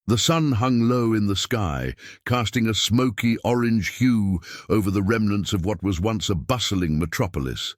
The sun hung low in the sky, casting a smoky orange hue over the remnants of what was once a bustling metropolis.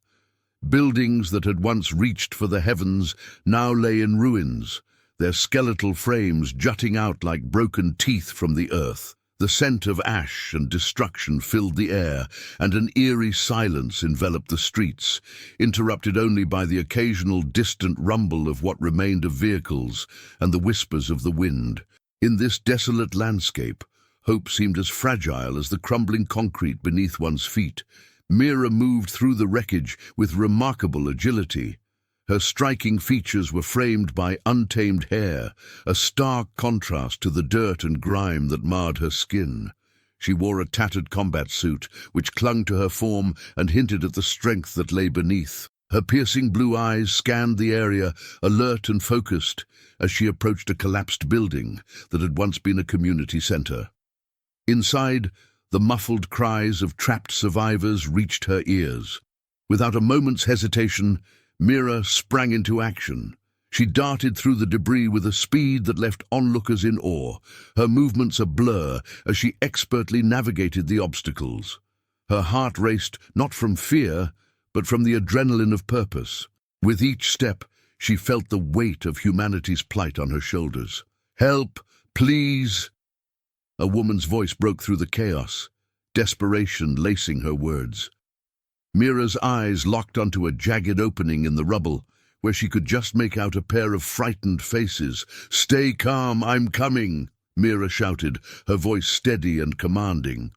Buildings that had once reached for the heavens now lay in ruins, their skeletal frames jutting out like broken teeth from the earth. The scent of ash and destruction filled the air, and an eerie silence enveloped the streets, interrupted only by the occasional distant rumble of what remained of vehicles and the whispers of the wind. In this desolate landscape, hope seemed as fragile as the crumbling concrete beneath one's feet. Mira moved through the wreckage with remarkable agility. Her striking features were framed by untamed hair, a stark contrast to the dirt and grime that marred her skin. She wore a tattered combat suit, which clung to her form and hinted at the strength that lay beneath. Her piercing blue eyes scanned the area, alert and focused, as she approached a collapsed building that had once been a community center. Inside, the muffled cries of trapped survivors reached her ears. Without a moment's hesitation, Mira sprang into action. She darted through the debris with a speed that left onlookers in awe, her movements a blur as she expertly navigated the obstacles. Her heart raced not from fear, but from the adrenaline of purpose. With each step, she felt the weight of humanity's plight on her shoulders. "Help, please!" A woman's voice broke through the chaos, desperation lacing her words. Mira's eyes locked onto a jagged opening in the rubble, where she could just make out a pair of frightened faces. "Stay calm, I'm coming!" Mira shouted, her voice steady and commanding.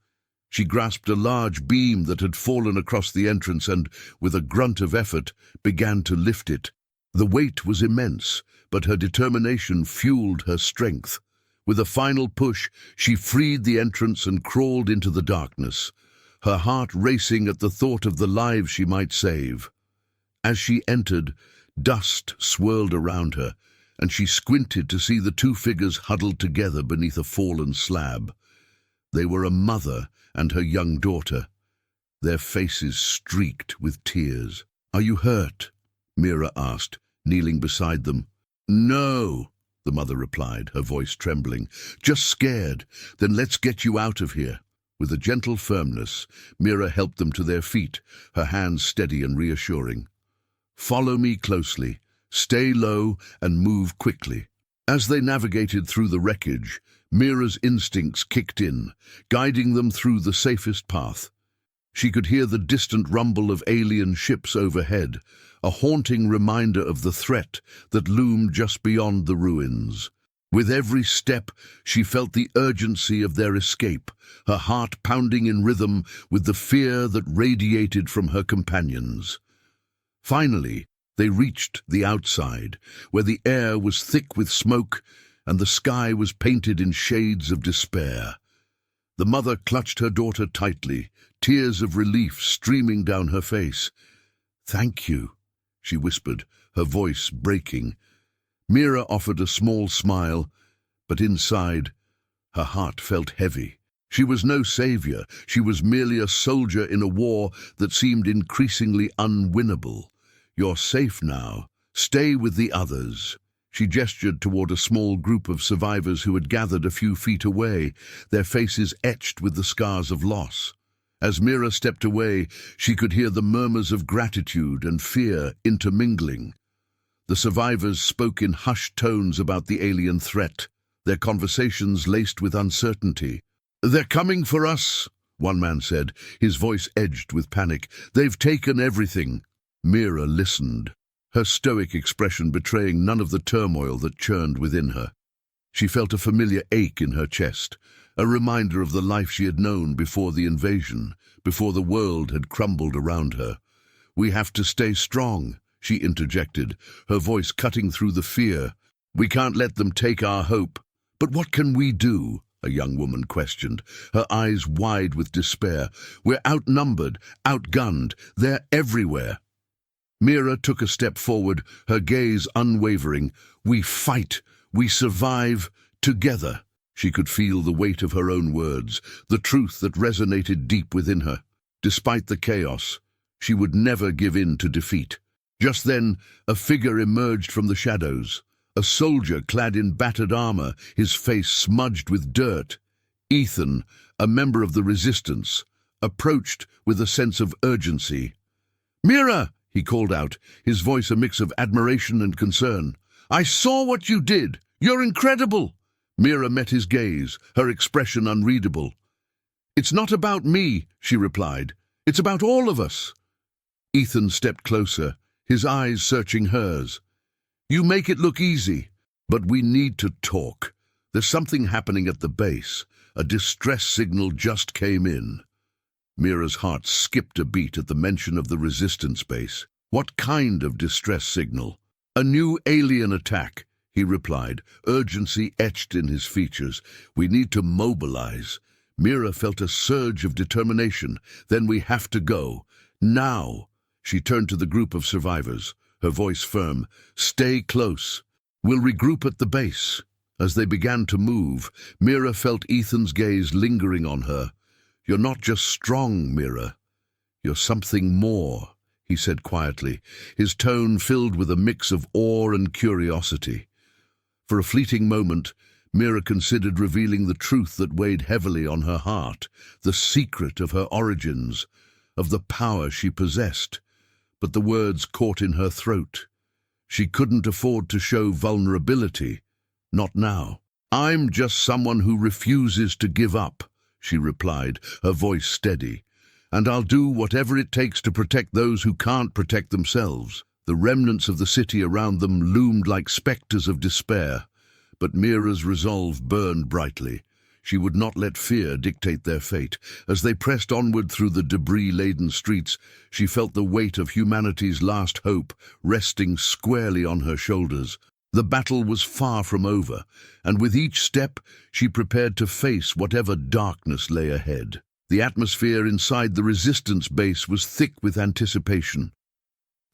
She grasped a large beam that had fallen across the entrance and, with a grunt of effort, began to lift it. The weight was immense, but her determination fueled her strength. With a final push, she freed the entrance and crawled into the darkness, her heart racing at the thought of the lives she might save. As she entered, dust swirled around her, and she squinted to see the two figures huddled together beneath a fallen slab. They were a mother and her young daughter, their faces streaked with tears. "Are you hurt?" Mira asked, kneeling beside them. "No," the mother replied, her voice trembling. "Just scared. Then let's get you out of here." With a gentle firmness, Mira helped them to their feet, her hands steady and reassuring. "Follow me closely, stay low, and move quickly." As they navigated through the wreckage, Mira's instincts kicked in, guiding them through the safest path. She could hear the distant rumble of alien ships overhead, a haunting reminder of the threat that loomed just beyond the ruins. With every step, she felt the urgency of their escape, her heart pounding in rhythm with the fear that radiated from her companions. Finally, they reached the outside, where the air was thick with smoke and the sky was painted in shades of despair. The mother clutched her daughter tightly, tears of relief streaming down her face. "Thank you," she whispered, her voice breaking. Mira offered a small smile, but inside, her heart felt heavy. She was no savior, she was merely a soldier in a war that seemed increasingly unwinnable. "You're safe now. Stay with the others." She gestured toward a small group of survivors who had gathered a few feet away, their faces etched with the scars of loss. As Mira stepped away, she could hear the murmurs of gratitude and fear intermingling. The survivors spoke in hushed tones about the alien threat, their conversations laced with uncertainty. "They're coming for us," one man said, his voice edged with panic. "They've taken everything." Mira listened, her stoic expression betraying none of the turmoil that churned within her. She felt a familiar ache in her chest, a reminder of the life she had known before the invasion, before the world had crumbled around her. "We have to stay strong," she interjected, her voice cutting through the fear. "We can't let them take our hope." "But what can we do?" a young woman questioned, her eyes wide with despair. "We're outnumbered, outgunned. They're everywhere." Mira took a step forward, her gaze unwavering. "We fight. We survive. Together." She could feel the weight of her own words, the truth that resonated deep within her. Despite the chaos, she would never give in to defeat. Just then, a figure emerged from the shadows, A soldier clad in battered armor, his face smudged with dirt. Ethan, a member of the resistance, approached with a sense of urgency. "Mira!" he called out, his voice a mix of admiration and concern. "I saw what you did! You're incredible!" Mira met his gaze, her expression unreadable. "It's not about me," she replied. "It's about all of us." Ethan stepped closer, his eyes searching hers. "You make it look easy, but we need to talk. There's something happening at the base. A distress signal just came in." Mira's heart skipped a beat at the mention of the resistance base. "What kind of distress signal?" "A new alien attack," he replied, urgency etched in his features. "We need to mobilize." Mira felt a surge of determination. "Then we have to go. Now." She turned to the group of survivors, her voice firm. "Stay close. We'll regroup at the base." As they began to move, Mira felt Ethan's gaze lingering on her. "You're not just strong, Mira. You're something more," he said quietly, his tone filled with a mix of awe and curiosity. For a fleeting moment, Mira considered revealing the truth that weighed heavily on her heart, the secret of her origins, of the power she possessed. But the words caught in her throat. She couldn't afford to show vulnerability. Not now. "I'm just someone who refuses to give up," she replied, her voice steady. "And I'll do whatever it takes to protect those who can't protect themselves." The remnants of the city around them loomed like spectres of despair. But Mira's resolve burned brightly. She would not let fear dictate their fate. As they pressed onward through the debris-laden streets, she felt the weight of humanity's last hope resting squarely on her shoulders. The battle was far from over, and with each step she prepared to face whatever darkness lay ahead. The atmosphere inside the resistance base was thick with anticipation.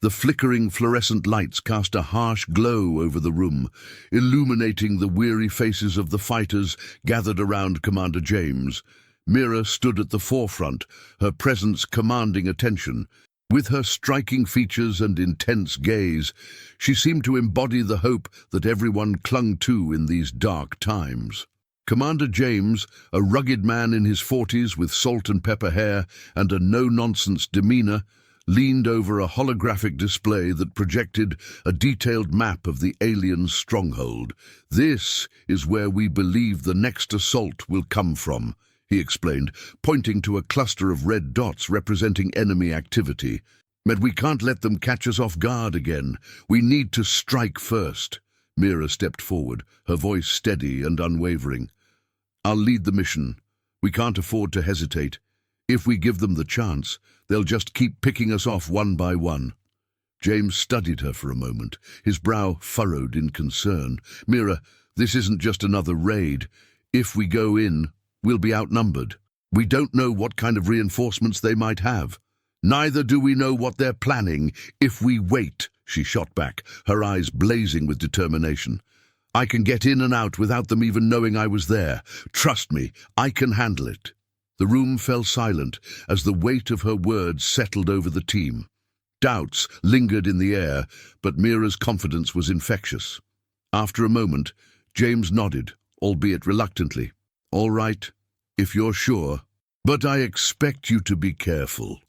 The flickering fluorescent lights cast a harsh glow over the room, illuminating the weary faces of the fighters gathered around Commander James. Mira stood at the forefront, her presence commanding attention. With her striking features and intense gaze, she seemed to embody the hope that everyone clung to in these dark times. Commander James, a rugged man in his 40s with salt and pepper hair and a no-nonsense demeanor, leaned over a holographic display that projected a detailed map of the alien's stronghold. "This is where we believe the next assault will come from," he explained, pointing to a cluster of red dots representing enemy activity. "But we can't let them catch us off guard again. We need to strike first." Mira stepped forward, her voice steady and unwavering. "I'll lead the mission. We can't afford to hesitate. If we give them the chance, they'll just keep picking us off one by one." James studied her for a moment, his brow furrowed in concern. "Mira, this isn't just another raid. If we go in, we'll be outnumbered. We don't know what kind of reinforcements they might have. Neither do we know what they're planning. If we wait," she shot back, her eyes blazing with determination, "I can get in and out without them even knowing I was there. Trust me, I can handle it." The room fell silent as the weight of her words settled over the team. Doubts lingered in the air, but Mira's confidence was infectious. After a moment, James nodded, albeit reluctantly. "All right, if you're sure. But I expect you to be careful.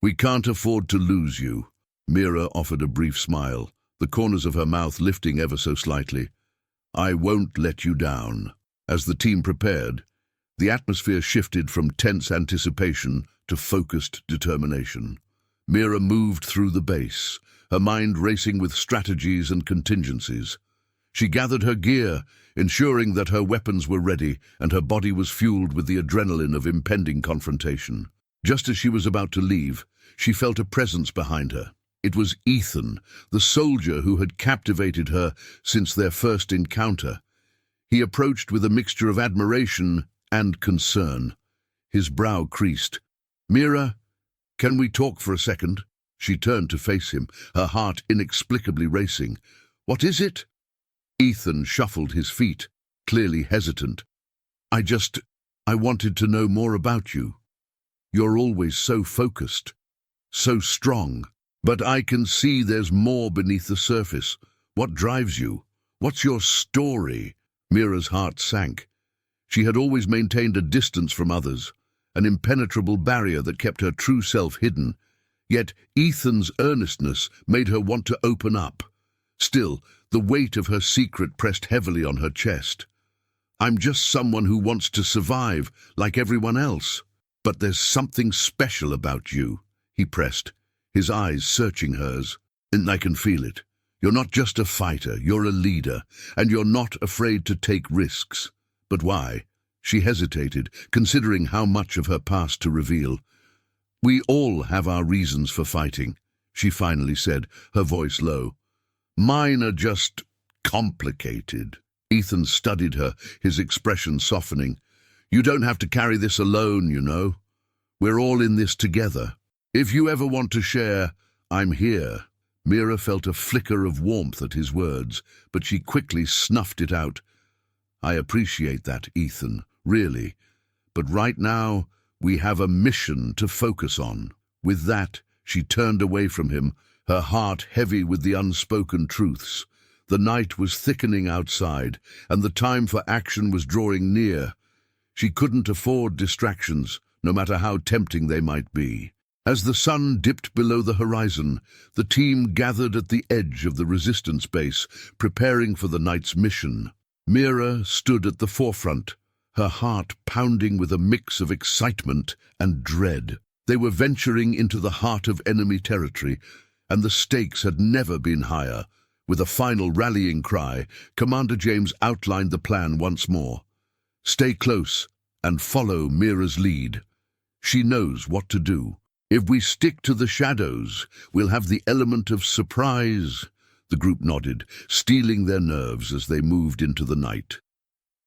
We can't afford to lose you." Mira offered a brief smile, the corners of her mouth lifting ever so slightly. "I won't let you down." As the team prepared, the atmosphere shifted from tense anticipation to focused determination. Mira moved through the base, her mind racing with strategies and contingencies. She gathered her gear, ensuring that her weapons were ready and her body was fueled with the adrenaline of impending confrontation. Just as she was about to leave, she felt a presence behind her. It was Ethan, the soldier who had captivated her since their first encounter. He approached with a mixture of admiration and concern. His brow creased. "Mira, can we talk for a second?" She turned to face him, her heart inexplicably racing. "What is it?" Ethan shuffled his feet, clearly hesitant. I wanted to know more about you. You're always so focused, so strong. But I can see there's more beneath the surface. What drives you? What's your story? Mira's heart sank. She had always maintained a distance from others, an impenetrable barrier that kept her true self hidden. Yet Ethan's earnestness made her want to open up. Still, the weight of her secret pressed heavily on her chest. I'm just someone who wants to survive, like everyone else. But there's something special about you, he pressed, his eyes searching hers. And I can feel it. You're not just a fighter, you're a leader, and you're not afraid to take risks. But why? She hesitated, considering how much of her past to reveal. We all have our reasons for fighting, she finally said, her voice low. Mine are just complicated. Ethan studied her, his expression softening. You don't have to carry this alone, you know. We're all in this together. If you ever want to share, I'm here. Mira felt a flicker of warmth at his words, but she quickly snuffed it out. I appreciate that, Ethan, really. But right now, we have a mission to focus on. With that, she turned away from him, her heart heavy with the unspoken truths. The night was thickening outside, and the time for action was drawing near. She couldn't afford distractions, no matter how tempting they might be. As the sun dipped below the horizon, the team gathered at the edge of the resistance base, preparing for the night's mission. Mira stood at the forefront, her heart pounding with a mix of excitement and dread. They were venturing into the heart of enemy territory, and the stakes had never been higher. With a final rallying cry, Commander James outlined the plan once more. Stay close and follow Mira's lead. She knows what to do. If we stick to the shadows, we'll have the element of surprise. The group nodded, steeling their nerves as they moved into the night.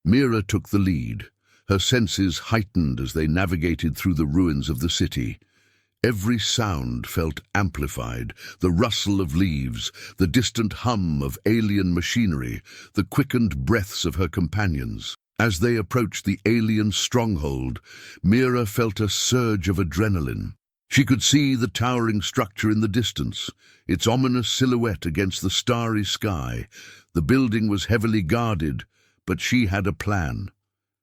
Mira took the lead, her senses heightened as they navigated through the ruins of the city. Every sound felt amplified, the rustle of leaves, the distant hum of alien machinery, the quickened breaths of her companions. As they approached the alien stronghold, Mira felt a surge of adrenaline. She could see the towering structure in the distance, its ominous silhouette against the starry sky. The building was heavily guarded, but she had a plan.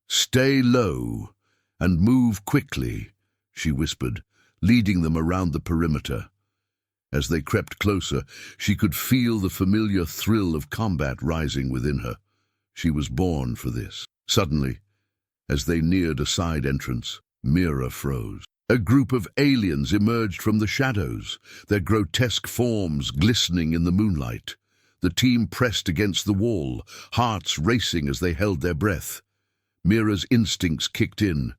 Stay low and move quickly, she whispered, leading them around the perimeter. As they crept closer, she could feel the familiar thrill of combat rising within her. She was born for this. Suddenly, as they neared a side entrance, Mira froze. A group of aliens emerged from the shadows, their grotesque forms glistening in the moonlight. The team pressed against the wall, hearts racing as they held their breath. Mira's instincts kicked in.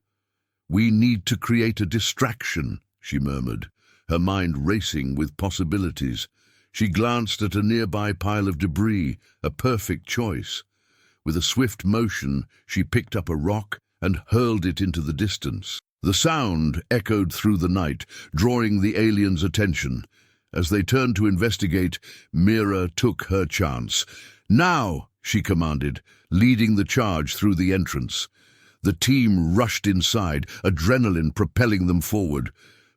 We need to create a distraction, she murmured, her mind racing with possibilities. She glanced at a nearby pile of debris, a perfect choice. With a swift motion, she picked up a rock and hurled it into the distance. The sound echoed through the night, drawing the aliens' attention. As they turned to investigate, Mira took her chance. Now, she commanded, leading the charge through the entrance. The team rushed inside, adrenaline propelling them forward.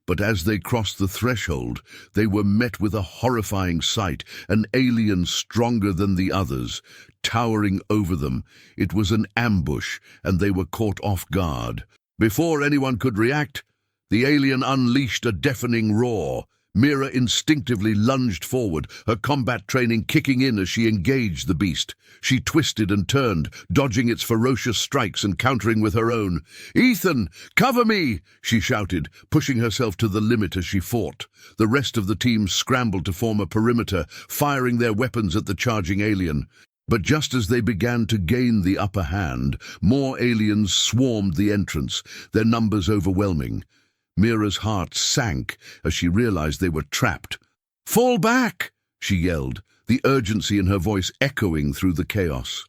But as they crossed the threshold, they were met with a horrifying sight, an alien stronger than the others, towering over them. It was an ambush, and they were caught off guard. Before anyone could react, the alien unleashed a deafening roar. Mira instinctively lunged forward, her combat training kicking in as she engaged the beast. She twisted and turned, dodging its ferocious strikes and countering with her own. "Ethan, cover me!" she shouted, pushing herself to the limit as she fought. The rest of the team scrambled to form a perimeter, firing their weapons at the charging alien. But just as they began to gain the upper hand, more aliens swarmed the entrance, their numbers overwhelming. Mira's heart sank as she realized they were trapped. "Fall back!" she yelled, the urgency in her voice echoing through the chaos.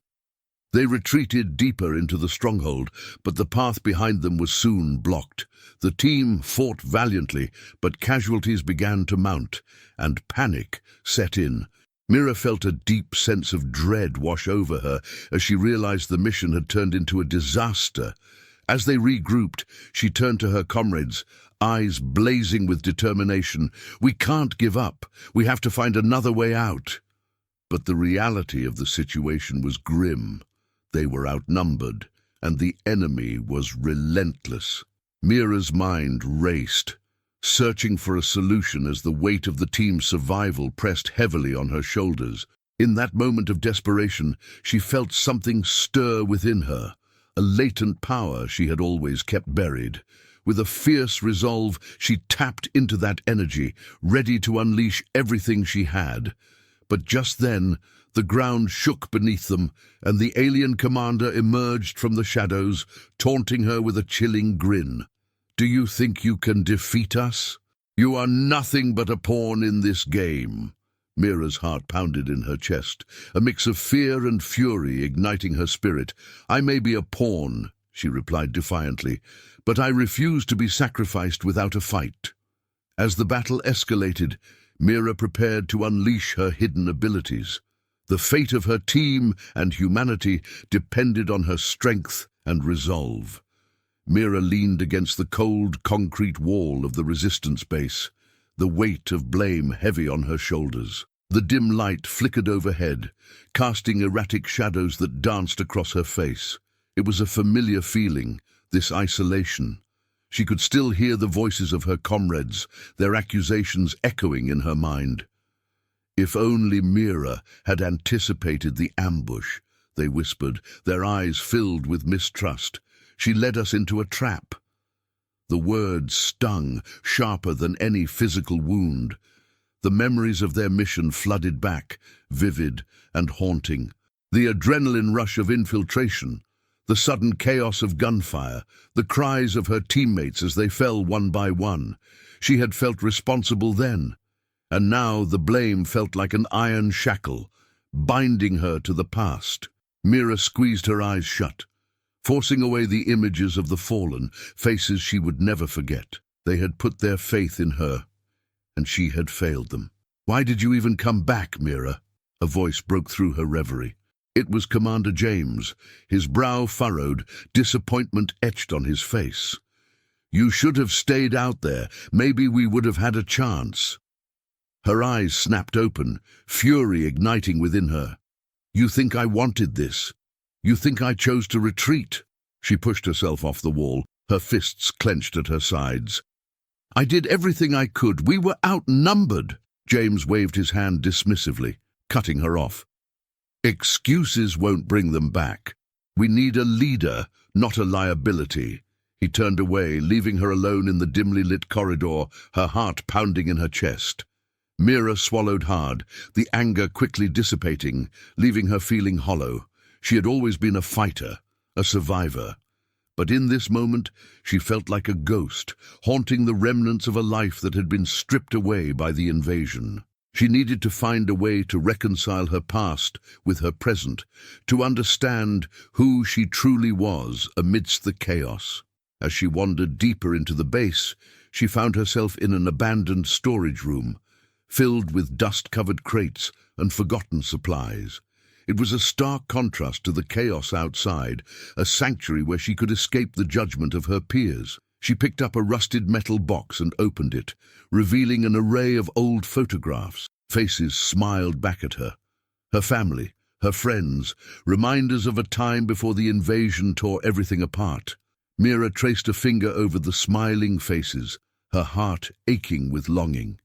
They retreated deeper into the stronghold, but the path behind them was soon blocked. The team fought valiantly, but casualties began to mount, and panic set in. Mira felt a deep sense of dread wash over her as she realized the mission had turned into a disaster. As they regrouped, she turned to her comrades, eyes blazing with determination. "We can't give up. We have to find another way out." But the reality of the situation was grim. They were outnumbered, and the enemy was relentless. Mira's mind raced, searching for a solution as the weight of the team's survival pressed heavily on her shoulders. In that moment of desperation, she felt something stir within her, a latent power she had always kept buried. With a fierce resolve, she tapped into that energy, ready to unleash everything she had. But just then, the ground shook beneath them, and the alien commander emerged from the shadows, taunting her with a chilling grin. "Do you think you can defeat us? You are nothing but a pawn in this game." Mira's heart pounded in her chest, a mix of fear and fury igniting her spirit. "I may be a pawn," she replied defiantly, "but I refuse to be sacrificed without a fight." As the battle escalated, Mira prepared to unleash her hidden abilities. The fate of her team and humanity depended on her strength and resolve. Mira leaned against the cold concrete wall of the resistance base, the weight of blame heavy on her shoulders. The dim light flickered overhead, casting erratic shadows that danced across her face. It was a familiar feeling, this isolation. She could still hear the voices of her comrades, their accusations echoing in her mind. "If only Mira had anticipated the ambush," they whispered, their eyes filled with mistrust. "She led us into a trap." The words stung, sharper than any physical wound. The memories of their mission flooded back, vivid and haunting. The adrenaline rush of infiltration, the sudden chaos of gunfire, the cries of her teammates as they fell one by one. She had felt responsible then, and now the blame felt like an iron shackle, binding her to the past. Mira squeezed her eyes shut, forcing away the images of the fallen, faces she would never forget. They had put their faith in her, and she had failed them. "Why did you even come back, Mira?" A voice broke through her reverie. It was Commander James, his brow furrowed, disappointment etched on his face. "You should have stayed out there. Maybe we would have had a chance." Her eyes snapped open, fury igniting within her. "You think I wanted this? You think I chose to retreat?" She pushed herself off the wall, her fists clenched at her sides. "I did everything I could. We were outnumbered." James waved his hand dismissively, cutting her off. "Excuses won't bring them back. We need a leader, not a liability." He turned away, leaving her alone in the dimly lit corridor, her heart pounding in her chest. Mira swallowed hard, the anger quickly dissipating, leaving her feeling hollow. She had always been a fighter, a survivor. But in this moment, she felt like a ghost, haunting the remnants of a life that had been stripped away by the invasion. She needed to find a way to reconcile her past with her present, to understand who she truly was amidst the chaos. As she wandered deeper into the base, she found herself in an abandoned storage room, filled with dust-covered crates and forgotten supplies. It was a stark contrast to the chaos outside, a sanctuary where she could escape the judgment of her peers. She picked up a rusted metal box and opened it, revealing an array of old photographs. Faces smiled back at her. Her family, her friends, reminders of a time before the invasion tore everything apart. Mira traced a finger over the smiling faces, her heart aching with longing.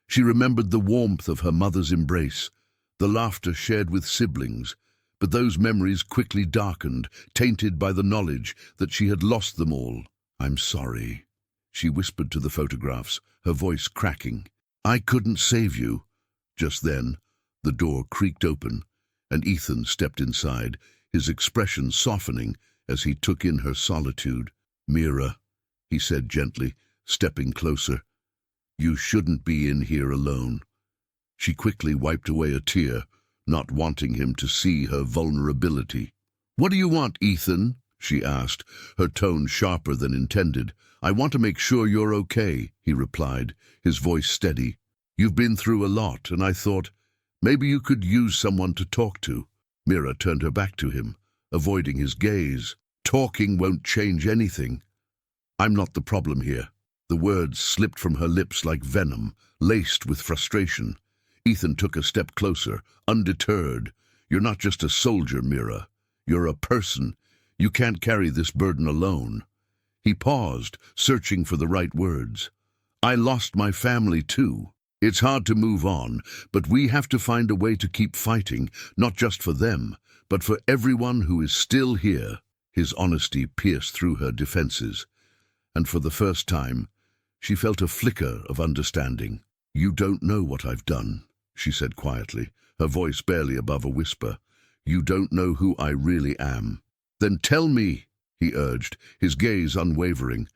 She remembered the warmth of her mother's embrace, the laughter shared with siblings, but those memories quickly darkened, tainted by the knowledge that she had lost them all. "I'm sorry," she whispered to the photographs, her voice cracking. "I couldn't save you." Just then, the door creaked open, and Ethan stepped inside, his expression softening as he took in her solitude. "Mira," he said gently, stepping closer, "you shouldn't be in here alone." She quickly wiped away a tear, not wanting him to see her vulnerability. "What do you want, Ethan?" she asked, her tone sharper than intended. "I want to make sure you're okay," he replied, his voice steady. "You've been through a lot, and I thought, maybe you could use someone to talk to." Mira turned her back to him, avoiding his gaze. "Talking won't change anything. I'm not the problem here." The words slipped from her lips like venom, laced with frustration. Ethan took a step closer, undeterred. You're not just a soldier, Mira. You're a person. You can't carry this burden alone. He paused, searching for the right words. I lost my family too. It's hard to move on, but we have to find a way to keep fighting, not just for them, but for everyone who is still here. His honesty pierced through her defenses, and for the first time, she felt a flicker of understanding. You don't know what I've done, she said quietly, her voice barely above a whisper. You don't know who I really am. Then tell me, he urged, his gaze unwavering.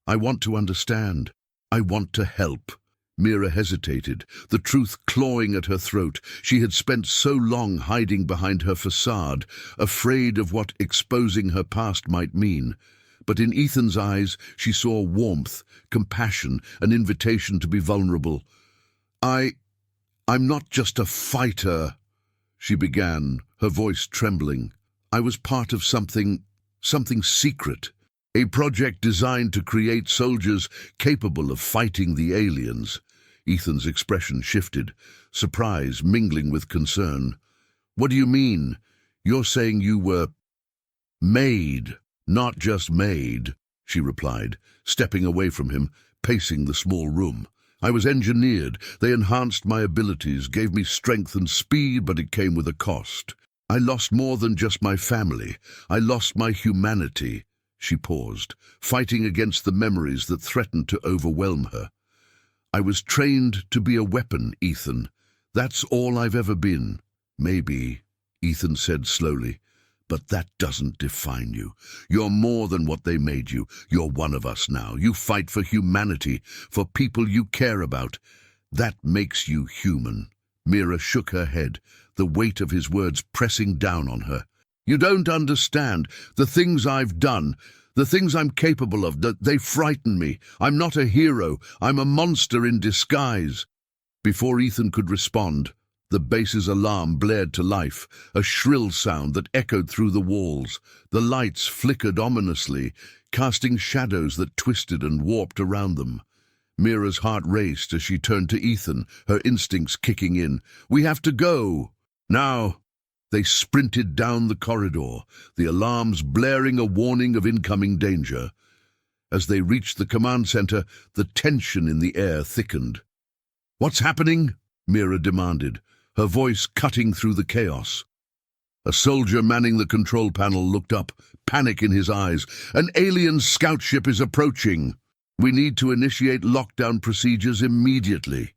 I want to understand. I want to help. Mira hesitated, the truth clawing at her throat. She had spent so long hiding behind her facade, afraid of what exposing her past might mean. But in Ethan's eyes, she saw warmth, compassion, an invitation to be vulnerable. I'm not just a fighter, she began, her voice trembling. I was part of something secret. A project designed to create soldiers capable of fighting the aliens. Ethan's expression shifted, surprise mingling with concern. What do you mean? You're saying you were made, not just made, she replied, stepping away from him, pacing the small room. I was engineered. They enhanced my abilities, gave me strength and speed, but it came with a cost. I lost more than just my family. I lost my humanity. She paused, fighting against the memories that threatened to overwhelm her. I was trained to be a weapon, Ethan. That's all I've ever been. Maybe, Ethan said slowly, but that doesn't define you. You're more than what they made you. You're one of us now. You fight for humanity, for people you care about. That makes you human. Mira shook her head, the weight of his words pressing down on her. You don't understand. The things I've done, the things I'm capable of, they frighten me. I'm not a hero. I'm a monster in disguise. Before Ethan could respond, the base's alarm blared to life, a shrill sound that echoed through the walls. The lights flickered ominously, casting shadows that twisted and warped around them. Mira's heart raced as she turned to Ethan, her instincts kicking in. We have to go. Now. They sprinted down the corridor, the alarms blaring a warning of incoming danger. As they reached the command center, the tension in the air thickened. What's happening? Mira demanded, her voice cutting through the chaos. A soldier manning the control panel looked up, panic in his eyes. An alien scout ship is approaching. We need to initiate lockdown procedures immediately.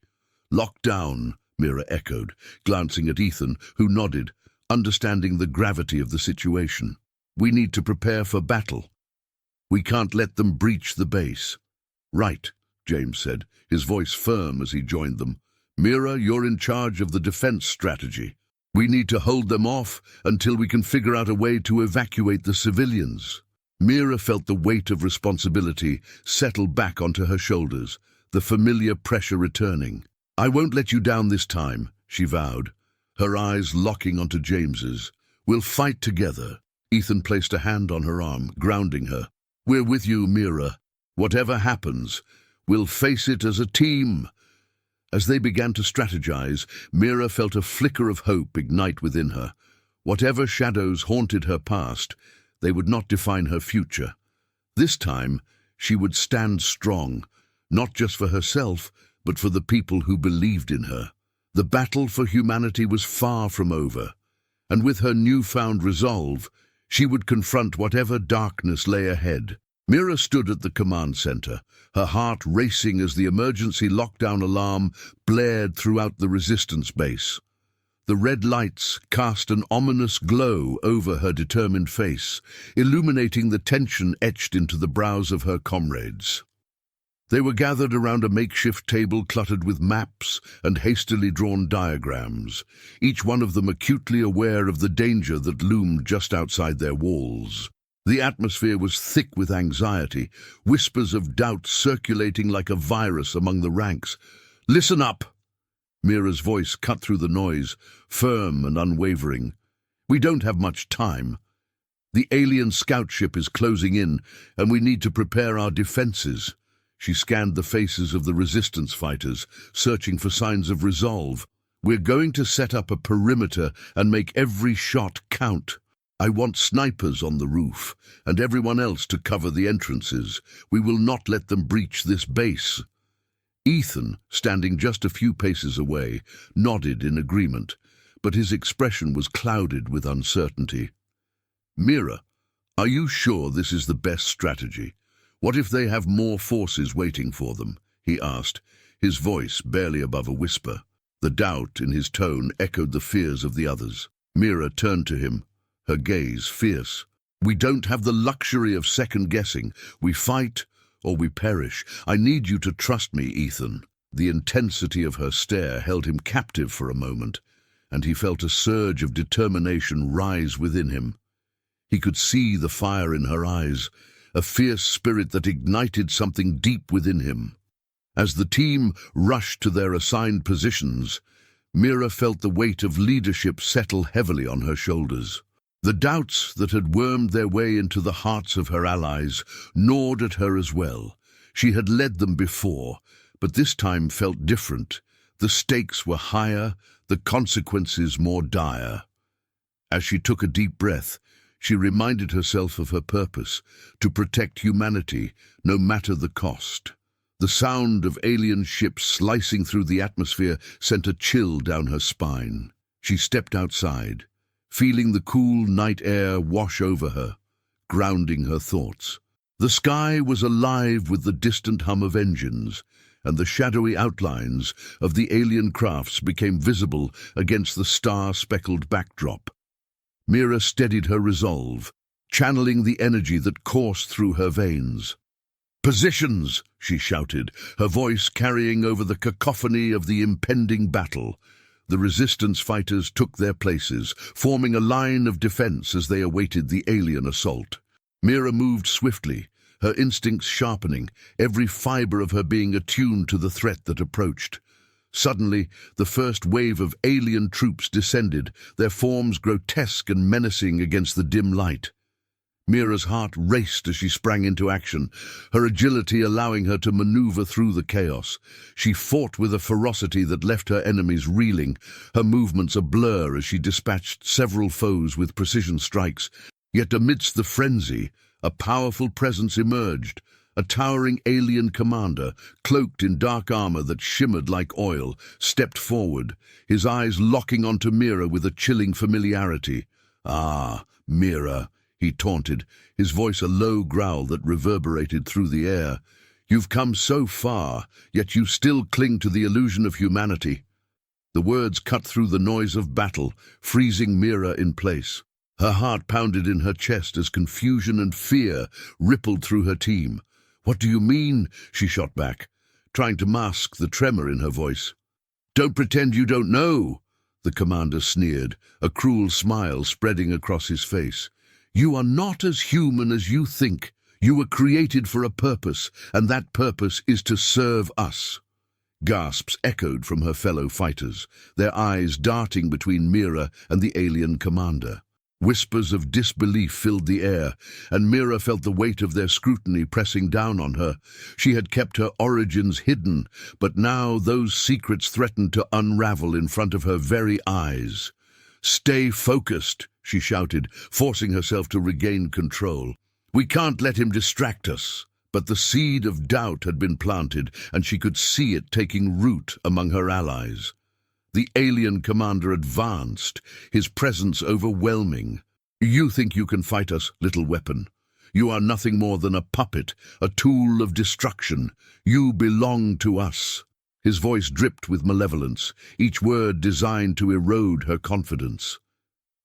Lockdown, Mira echoed, glancing at Ethan, who nodded, understanding the gravity of the situation. We need to prepare for battle. We can't let them breach the base. Right, James said, his voice firm as he joined them. Mira, you're in charge of the defense strategy. We need to hold them off until we can figure out a way to evacuate the civilians. Mira felt the weight of responsibility settle back onto her shoulders, the familiar pressure returning. I won't let you down this time, she vowed, her eyes locking onto James's. We'll fight together. Ethan placed a hand on her arm, grounding her. We're with you, Mira. Whatever happens, we'll face it as a team. As they began to strategize, Mira felt a flicker of hope ignite within her. Whatever shadows haunted her past, they would not define her future. This time, she would stand strong, not just for herself, but for the people who believed in her. The battle for humanity was far from over, and with her newfound resolve, she would confront whatever darkness lay ahead. Mira stood at the command center, her heart racing as the emergency lockdown alarm blared throughout the resistance base. The red lights cast an ominous glow over her determined face, illuminating the tension etched into the brows of her comrades. They were gathered around a makeshift table cluttered with maps and hastily drawn diagrams, each one of them acutely aware of the danger that loomed just outside their walls. The atmosphere was thick with anxiety, whispers of doubt circulating like a virus among the ranks. Listen up! Mira's voice cut through the noise, firm and unwavering. We don't have much time. The alien scout ship is closing in, and we need to prepare our defenses. She scanned the faces of the resistance fighters, searching for signs of resolve. We're going to set up a perimeter and make every shot count. I want snipers on the roof, and everyone else to cover the entrances. We will not let them breach this base." Ethan, standing just a few paces away, nodded in agreement, but his expression was clouded with uncertainty. "Mira, are you sure this is the best strategy? What if they have more forces waiting for them?" he asked, his voice barely above a whisper. The doubt in his tone echoed the fears of the others. Mira turned to him, her gaze fierce. "We don't have the luxury of second-guessing. We fight or we perish. I need you to trust me, Ethan." The intensity of her stare held him captive for a moment, and he felt a surge of determination rise within him. He could see the fire in her eyes, a fierce spirit that ignited something deep within him. As the team rushed to their assigned positions, Mira felt the weight of leadership settle heavily on her shoulders. The doubts that had wormed their way into the hearts of her allies gnawed at her as well. She had led them before, but this time felt different. The stakes were higher, the consequences more dire. As she took a deep breath, she reminded herself of her purpose, to protect humanity, no matter the cost. The sound of alien ships slicing through the atmosphere sent a chill down her spine. She stepped outside, feeling the cool night air wash over her, grounding her thoughts. The sky was alive with the distant hum of engines, and the shadowy outlines of the alien crafts became visible against the star-speckled backdrop. Mira steadied her resolve, channeling the energy that coursed through her veins. "Positions!" she shouted, her voice carrying over the cacophony of the impending battle. The resistance fighters took their places, forming a line of defense as they awaited the alien assault. Mira moved swiftly, her instincts sharpening, every fiber of her being attuned to the threat that approached. Suddenly, the first wave of alien troops descended, their forms grotesque and menacing against the dim light. Mira's heart raced as she sprang into action, her agility allowing her to maneuver through the chaos. She fought with a ferocity that left her enemies reeling, her movements a blur as she dispatched several foes with precision strikes. Yet amidst the frenzy, a powerful presence emerged, a towering alien commander, cloaked in dark armor that shimmered like oil, stepped forward, his eyes locking onto Mira with a chilling familiarity. "Ah, Mira," he taunted, his voice a low growl that reverberated through the air. "You've come so far, yet you still cling to the illusion of humanity." The words cut through the noise of battle, freezing Mira in place. Her heart pounded in her chest as confusion and fear rippled through her team. "What do you mean?" she shot back, trying to mask the tremor in her voice. "Don't pretend you don't know," the commander sneered, a cruel smile spreading across his face. "You are not as human as you think. You were created for a purpose, and that purpose is to serve us." Gasps echoed from her fellow fighters, their eyes darting between Mira and the alien commander. Whispers of disbelief filled the air, and Mira felt the weight of their scrutiny pressing down on her. She had kept her origins hidden, but now those secrets threatened to unravel in front of her very eyes. "Stay focused," she shouted, forcing herself to regain control. "We can't let him distract us." But the seed of doubt had been planted, and she could see it taking root among her allies. The alien commander advanced, his presence overwhelming. "You think you can fight us, little weapon? You are nothing more than a puppet, a tool of destruction. You belong to us." His voice dripped with malevolence, each word designed to erode her confidence.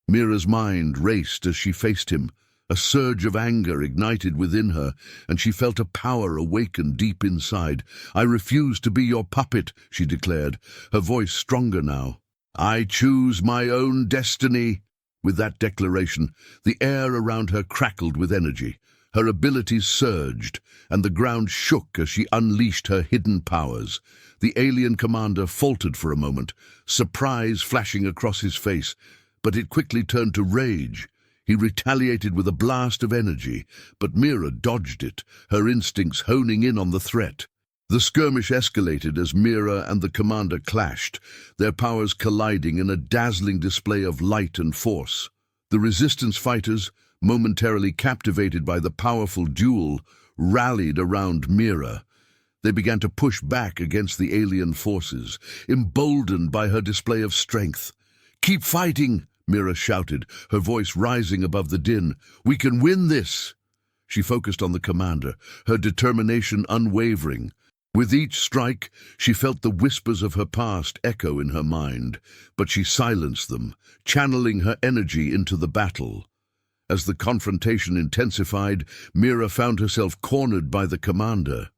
Mira's mind raced as she faced him. A surge of anger ignited within her, and she felt a power awaken deep inside. "I refuse to be your puppet," she declared, her voice stronger now. "I choose my own destiny." With that declaration, the air around her crackled with energy. Her abilities surged, and the ground shook as she unleashed her hidden powers. The alien commander faltered for a moment, surprise flashing across his face, but it quickly turned to rage. He retaliated with a blast of energy, but Mira dodged it, her instincts honing in on the threat. The skirmish escalated as Mira and the commander clashed, their powers colliding in a dazzling display of light and force. The resistance fighters, momentarily captivated by the powerful duel, rallied around Mira. They began to push back against the alien forces, emboldened by her display of strength. "Keep fighting!" Mira shouted, her voice rising above the din. "We can win this!" She focused on the commander, her determination unwavering. With each strike, she felt the whispers of her past echo in her mind, but she silenced them, channeling her energy into the battle. As the confrontation intensified, Mira found herself cornered by the commander.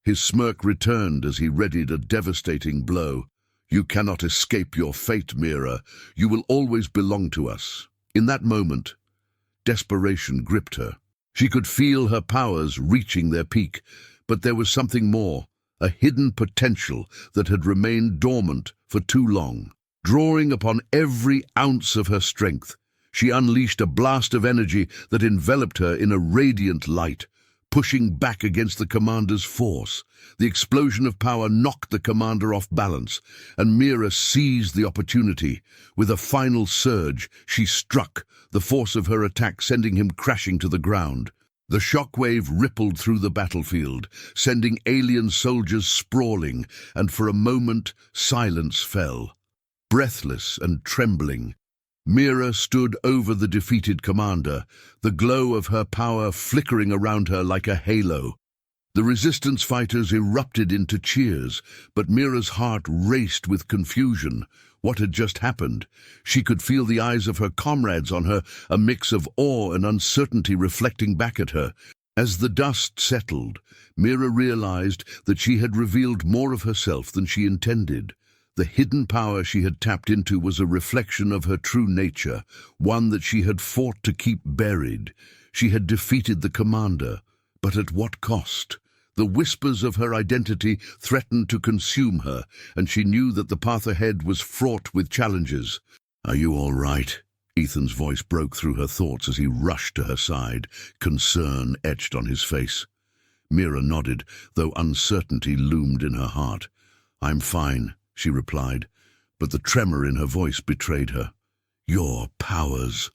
His smirk returned as he readied a devastating blow. "You cannot escape your fate, Mira. You will always belong to us." In that moment, desperation gripped her. She could feel her powers reaching their peak, but there was something more, a hidden potential that had remained dormant for too long. Drawing upon every ounce of her strength, she unleashed a blast of energy that enveloped her in a radiant light, pushing back against the commander's force. The explosion of power knocked the commander off balance, and Mira seized the opportunity. With a final surge, she struck, the force of her attack sending him crashing to the ground. The shockwave rippled through the battlefield, sending alien soldiers sprawling, and for a moment silence fell. Breathless and trembling, Mira stood over the defeated commander, the glow of her power flickering around her like a halo. The resistance fighters erupted into cheers, but Mira's heart raced with confusion. What had just happened? She could feel the eyes of her comrades on her, a mix of awe and uncertainty reflecting back at her. As the dust settled, Mira realized that she had revealed more of herself than she intended. The hidden power she had tapped into was a reflection of her true nature, one that she had fought to keep buried. She had defeated the commander, but at what cost? The whispers of her identity threatened to consume her, and she knew that the path ahead was fraught with challenges. "Are you all right?" Ethan's voice broke through her thoughts as he rushed to her side, concern etched on his face. Mira nodded, though uncertainty loomed in her heart. "I'm fine," she replied, but the tremor in her voice betrayed her. "Your powers,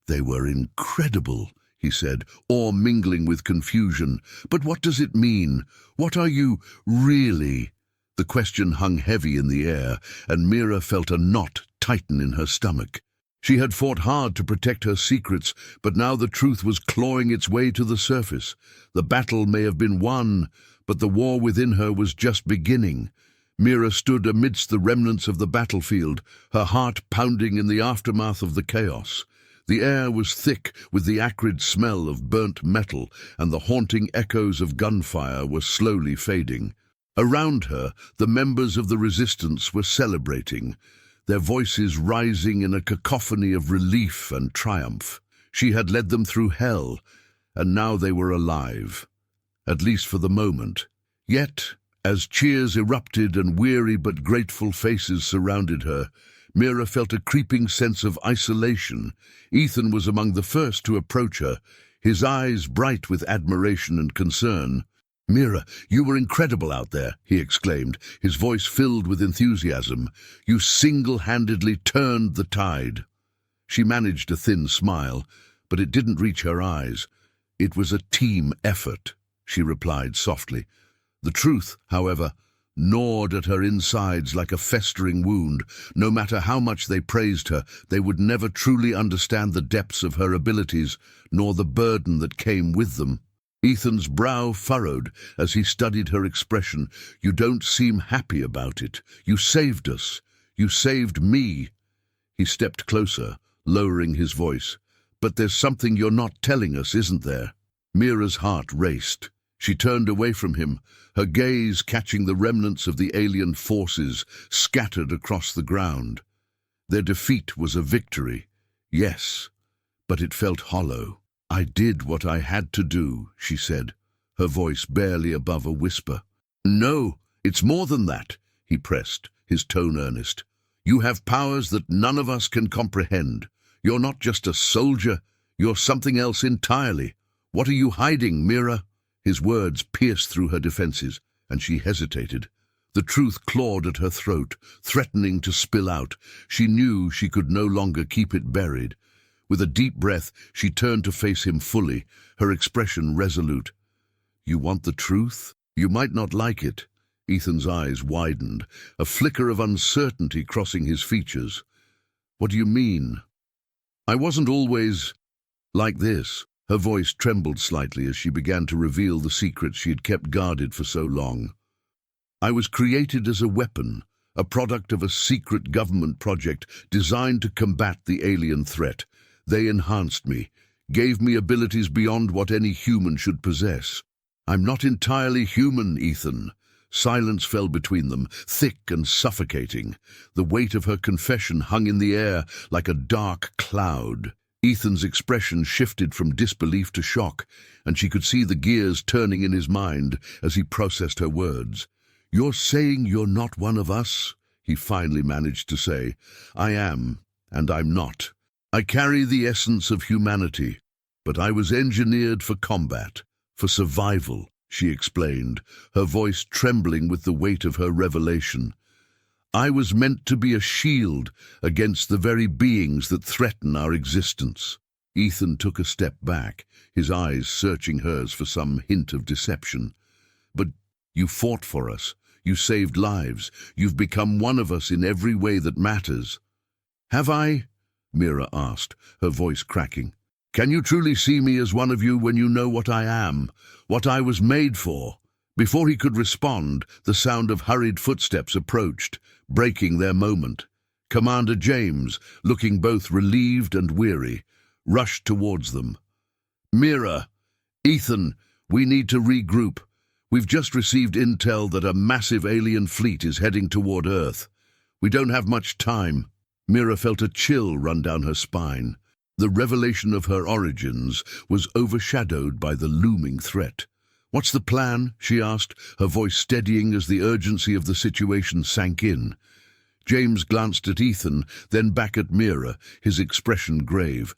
they were incredible," he said, awe mingling with confusion. "But what does it mean? What are you really?" The question hung heavy in the air, and Mira felt a knot tighten in her stomach. She had fought hard to protect her secrets, but now the truth was clawing its way to the surface. The battle may have been won, but the war within her was just beginning. Mira stood amidst the remnants of the battlefield, her heart pounding in the aftermath of the chaos. The air was thick with the acrid smell of burnt metal, and the haunting echoes of gunfire were slowly fading. Around her, the members of the resistance were celebrating, their voices rising in a cacophony of relief and triumph. She had led them through hell, and now they were alive, at least for the moment. Yet, as cheers erupted and weary but grateful faces surrounded her, Mira felt a creeping sense of isolation. Ethan was among the first to approach her, his eyes bright with admiration and concern. "Mira, you were incredible out there," he exclaimed, his voice filled with enthusiasm. "You single-handedly turned the tide." She managed a thin smile, but it didn't reach her eyes. "It was a team effort," she replied softly. The truth, however, gnawed at her insides like a festering wound. No matter how much they praised her, they would never truly understand the depths of her abilities, nor the burden that came with them. Ethan's brow furrowed as he studied her expression. "You don't seem happy about it. You saved us. You saved me." He stepped closer, lowering his voice. "But there's something you're not telling us, isn't there?" Mira's heart raced. She turned away from him, her gaze catching the remnants of the alien forces scattered across the ground. Their defeat was a victory, yes, but it felt hollow. "I did what I had to do," she said, her voice barely above a whisper. "No, it's more than that," he pressed, his tone earnest. "You have powers that none of us can comprehend. You're not just a soldier, you're something else entirely. What are you hiding, Mira?" His words pierced through her defenses. and she hesitated. The truth clawed at her throat, threatening to spill out. She knew she could no longer keep it buried. With a deep breath, she turned to face him fully, her expression resolute. "You want the truth? You might not like it." Ethan's eyes widened, a flicker of uncertainty crossing his features. "What do you mean?" "I wasn't always like this." Her voice trembled slightly as she began to reveal the secrets she had kept guarded for so long. "I was created as a weapon, a product of a secret government project designed to combat the alien threat. They enhanced me, gave me abilities beyond what any human should possess. I'm not entirely human, Ethan." Silence fell between them, thick and suffocating. The weight of her confession hung in the air like a dark cloud. Ethan's expression shifted from disbelief to shock, and she could see the gears turning in his mind as he processed her words. "You're saying you're not one of us?" he finally managed to say. "I am, and I'm not. I carry the essence of humanity, but I was engineered for combat, for survival," she explained, her voice trembling with the weight of her revelation. "I was meant to be a shield against the very beings that threaten our existence." Ethan took a step back, his eyes searching hers for some hint of deception. "But you fought for us. You saved lives. You've become one of us in every way that matters." "Have I?" Mira asked, her voice cracking. "Can you truly see me as one of you when you know what I am, what I was made for?" Before he could respond, the sound of hurried footsteps approached, breaking their moment. Commander James, looking both relieved and weary, rushed towards them. "Mira, Ethan, we need to regroup. We've just received intel that a massive alien fleet is heading toward Earth. We don't have much time." Mira felt a chill run down her spine. The revelation of her origins was overshadowed by the looming threat. "What's the plan?" she asked, her voice steadying as the urgency of the situation sank in. James glanced at Ethan, then back at Mira, his expression grave.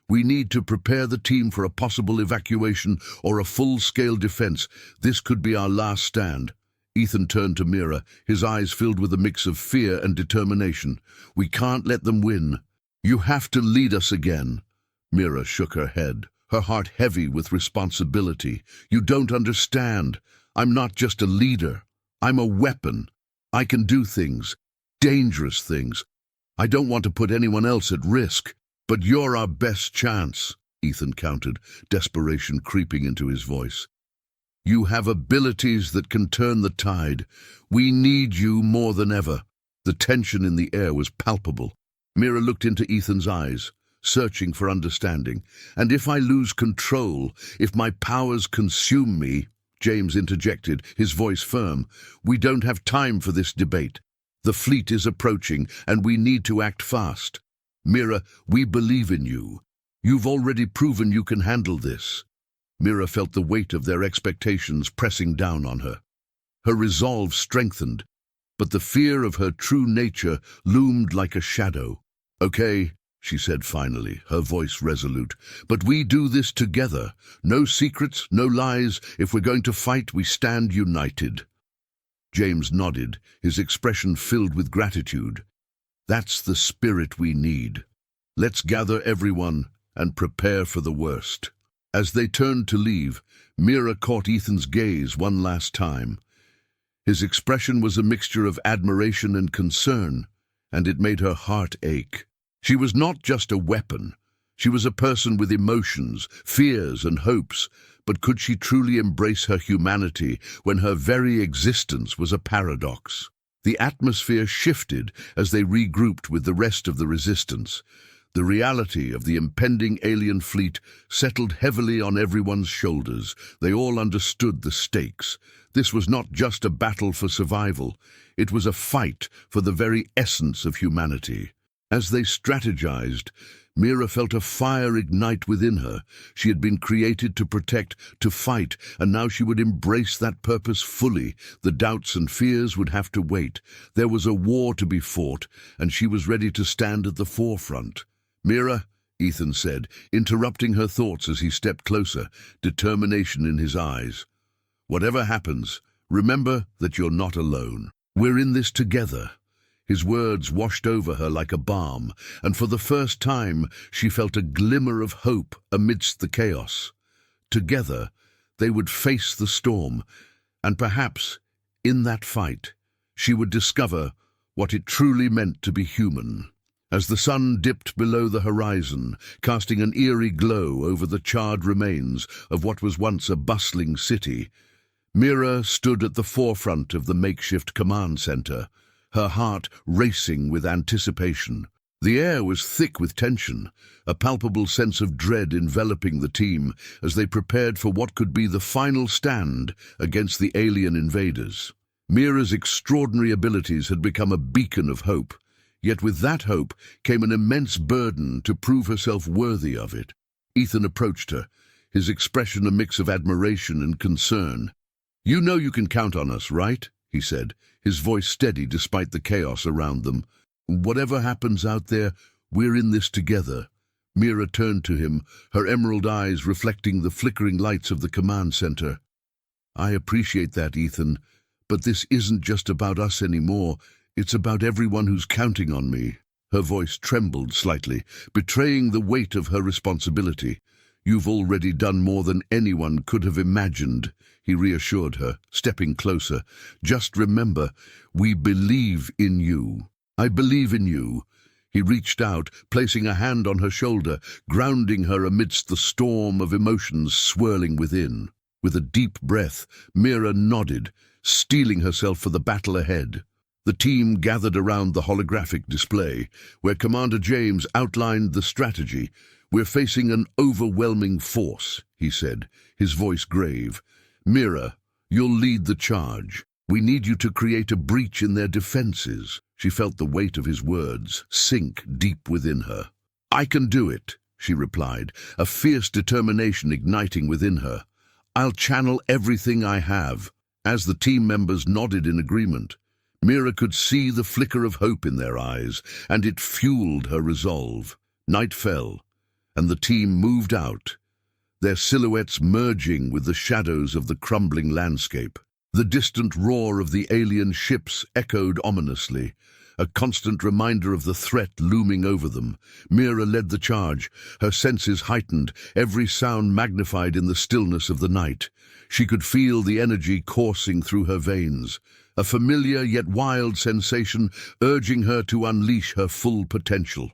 "We need to prepare the team for a possible evacuation or a full-scale defense. This could be our last stand." Ethan turned to Mira, his eyes filled with a mix of fear and determination. "We can't let them win. You have to lead us again." Mira shook her head, her heart heavy with responsibility. "You don't understand. I'm not just a leader. I'm a weapon. I can do things, dangerous things. I don't want to put anyone else at risk. But you're our best chance," Ethan countered, desperation creeping into his voice. "You have abilities that can turn the tide. We need you more than ever." The tension in the air was palpable. Mira looked into Ethan's eyes, searching for understanding. "And if I lose control, if my powers consume me," James interjected, his voice firm, "we don't have time for this debate. The fleet is approaching, and we need to act fast. Mira, we believe in you. You've already proven you can handle this." Mira felt the weight of their expectations pressing down on her. Her resolve strengthened, but the fear of her true nature loomed like a shadow. "Okay," she said finally, her voice resolute, "but we do this together. No secrets, no lies. If we're going to fight, we stand united." James nodded, his expression filled with gratitude. "That's the spirit we need. Let's gather everyone and prepare for the worst." As they turned to leave, Mira caught Ethan's gaze one last time. His expression was a mixture of admiration and concern, and it made her heart ache. She was not just a weapon. She was a person with emotions, fears, and hopes, but could she truly embrace her humanity when her very existence was a paradox? The atmosphere shifted as they regrouped with the rest of the resistance. The reality of the impending alien fleet settled heavily on everyone's shoulders. They all understood the stakes. This was not just a battle for survival. It was a fight for the very essence of humanity. As they strategized, Mira felt a fire ignite within her. She had been created to protect, to fight, and now she would embrace that purpose fully. The doubts and fears would have to wait. There was a war to be fought, and she was ready to stand at the forefront. "Mira," Ethan said, interrupting her thoughts as he stepped closer, determination in his eyes. "Whatever happens, Remember that you're not alone. We're in this together." His words washed over her like a balm, and for the first time she felt a glimmer of hope amidst the chaos. Together, they would face the storm, and perhaps, in that fight, she would discover what it truly meant to be human. As the sun dipped below the horizon, casting an eerie glow over the charred remains of what was once a bustling city, Mira stood at the forefront of the makeshift command center, her heart racing with anticipation. The air was thick with tension, a palpable sense of dread enveloping the team as they prepared for what could be the final stand against the alien invaders. Mira's extraordinary abilities had become a beacon of hope, yet with that hope came an immense burden to prove herself worthy of it. Ethan approached her, his expression a mix of admiration and concern. "You know you can count on us, right?" he said, his voice steady despite the chaos around them. "Whatever happens out there, we're in this together." Mira turned to him, her emerald eyes reflecting the flickering lights of the command center. "I appreciate that, Ethan, but this isn't just about us anymore. It's about everyone who's counting on me." Her voice trembled slightly, betraying the weight of her responsibility. "You've already done more than anyone could have imagined," he reassured her, stepping closer. "Just remember, we believe in you." "I believe in you." He reached out, placing a hand on her shoulder, grounding her amidst the storm of emotions swirling within. With a deep breath, Mira nodded, steeling herself for the battle ahead. The team gathered around the holographic display, where Commander James outlined the strategy. "We're facing an overwhelming force," he said, his voice grave. "Mira, you'll lead the charge. We need you to create a breach in their defenses." She felt the weight of his words sink deep within her. "I can do it," she replied, a fierce determination igniting within her. "I'll channel everything I have." As the team members nodded in agreement, Mira could see the flicker of hope in their eyes, and it fueled her resolve. Night fell, and the team moved out, their silhouettes merging with the shadows of the crumbling landscape. The distant roar of the alien ships echoed ominously, a constant reminder of the threat looming over them. Mira led the charge, her senses heightened, every sound magnified in the stillness of the night. She could feel the energy coursing through her veins, a familiar yet wild sensation urging her to unleash her full potential.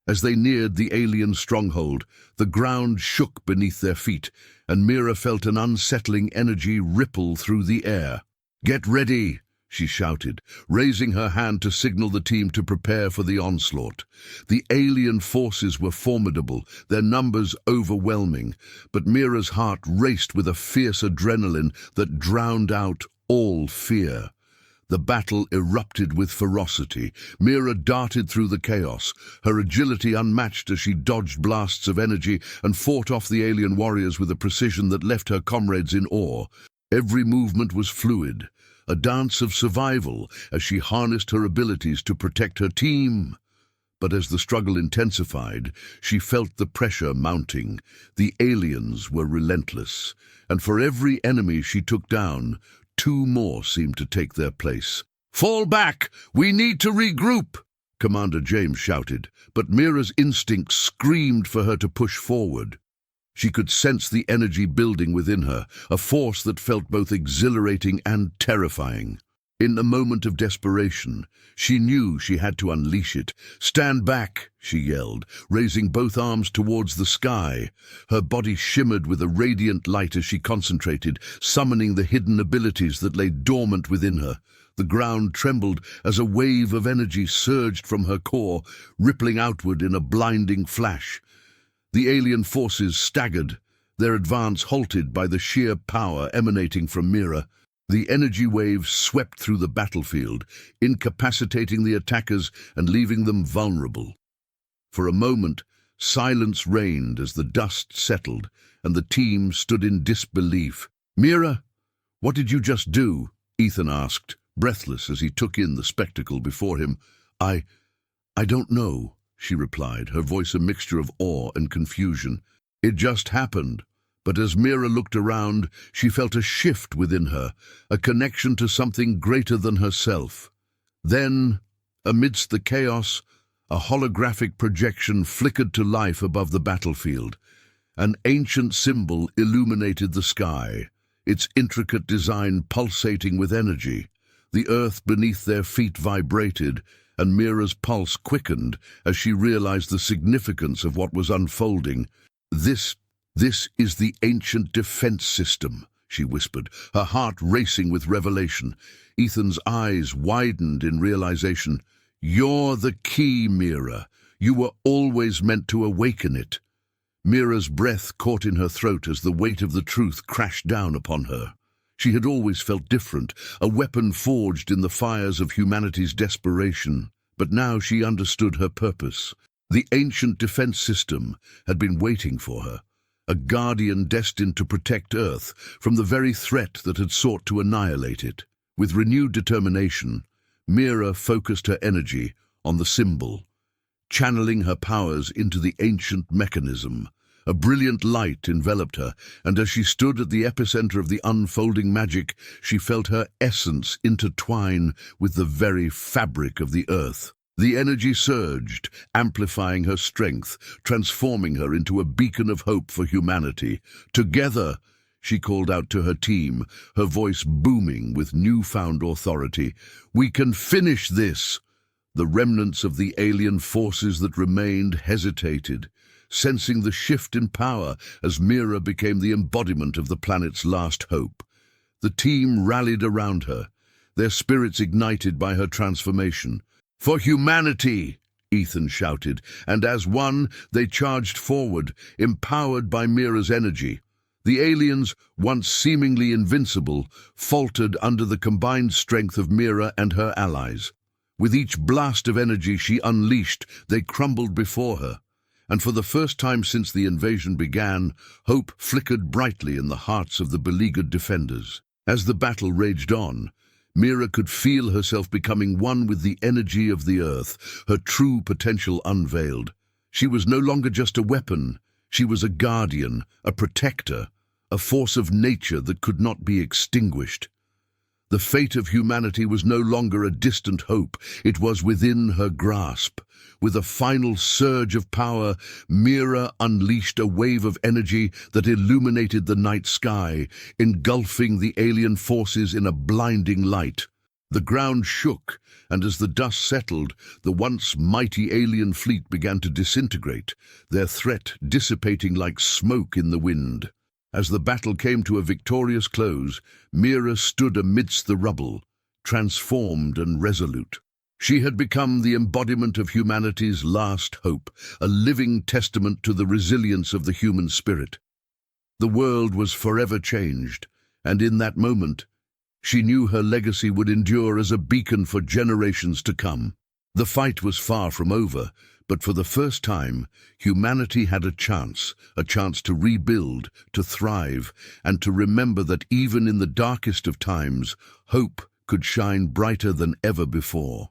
As they neared the alien stronghold, the ground shook beneath their feet, and Mira felt an unsettling energy ripple through the air. "Get ready!" she shouted, raising her hand to signal the team to prepare for the onslaught. The alien forces were formidable, their numbers overwhelming, but Mira's heart raced with a fierce adrenaline that drowned out all fear. The battle erupted with ferocity. Mira darted through the chaos, her agility unmatched as she dodged blasts of energy and fought off the alien warriors with a precision that left her comrades in awe. Every movement was fluid, a dance of survival as she harnessed her abilities to protect her team. But as the struggle intensified, she felt the pressure mounting. The aliens were relentless, and for every enemy she took down, two more seemed to take their place. "Fall back! We need to regroup!" Commander James shouted, but Mira's instinct screamed for her to push forward. She could sense the energy building within her, a force that felt both exhilarating and terrifying. In a moment of desperation, she knew she had to unleash it. "Stand back!" she yelled, raising both arms towards the sky. Her body shimmered with a radiant light as she concentrated, summoning the hidden abilities that lay dormant within her. The ground trembled as a wave of energy surged from her core, rippling outward in a blinding flash. The alien forces staggered, their advance halted by the sheer power emanating from Mira. The energy waves swept through the battlefield, incapacitating the attackers and leaving them vulnerable. For a moment, silence reigned as the dust settled, and the team stood in disbelief. "Mira, what did you just do?" Ethan asked, breathless as he took in the spectacle before him. I don't know," she replied, her voice a mixture of awe and confusion. "It just happened." But as Mira looked around, she felt a shift within her, a connection to something greater than herself. Then, amidst the chaos, a holographic projection flickered to life above the battlefield. An ancient symbol illuminated the sky, its intricate design pulsating with energy. The earth beneath their feet vibrated, and Mira's pulse quickened as she realized the significance of what was unfolding. This is the ancient defense system," she whispered, her heart racing with revelation. Ethan's eyes widened in realization. "You're the key, Mira. You were always meant to awaken it." Mira's breath caught in her throat as the weight of the truth crashed down upon her. She had always felt different, a weapon forged in the fires of humanity's desperation. But now she understood her purpose. The ancient defense system had been waiting for her, a guardian destined to protect Earth from the very threat that had sought to annihilate it. With renewed determination, Mira focused her energy on the symbol, channeling her powers into the ancient mechanism. A brilliant light enveloped her, and as she stood at the epicenter of the unfolding magic, she felt her essence intertwine with the very fabric of the earth. The energy surged, amplifying her strength, transforming her into a beacon of hope for humanity. "Together," she called out to her team, her voice booming with newfound authority, "we can finish this!" The remnants of the alien forces that remained hesitated, sensing the shift in power as Mira became the embodiment of the planet's last hope. The team rallied around her, their spirits ignited by her transformation. "For humanity!" Ethan shouted, and as one, they charged forward, empowered by Mira's energy. The aliens, once seemingly invincible, faltered under the combined strength of Mira and her allies. With each blast of energy she unleashed, they crumbled before her. And for the first time since the invasion began, hope flickered brightly in the hearts of the beleaguered defenders. As the battle raged on, Mira could feel herself becoming one with the energy of the earth, her true potential unveiled. She was no longer just a weapon. She was a guardian, a protector, a force of nature that could not be extinguished. The fate of humanity was no longer a distant hope. It was within her grasp. With a final surge of power, Mira unleashed a wave of energy that illuminated the night sky, engulfing the alien forces in a blinding light. The ground shook, and as the dust settled, the once mighty alien fleet began to disintegrate, their threat dissipating like smoke in the wind. As the battle came to a victorious close, Mira stood amidst the rubble, transformed and resolute. She had become the embodiment of humanity's last hope, a living testament to the resilience of the human spirit. The world was forever changed, and in that moment, she knew her legacy would endure as a beacon for generations to come. The fight was far from over, but for the first time, humanity had a chance to rebuild, to thrive, and to remember that even in the darkest of times, hope could shine brighter than ever before.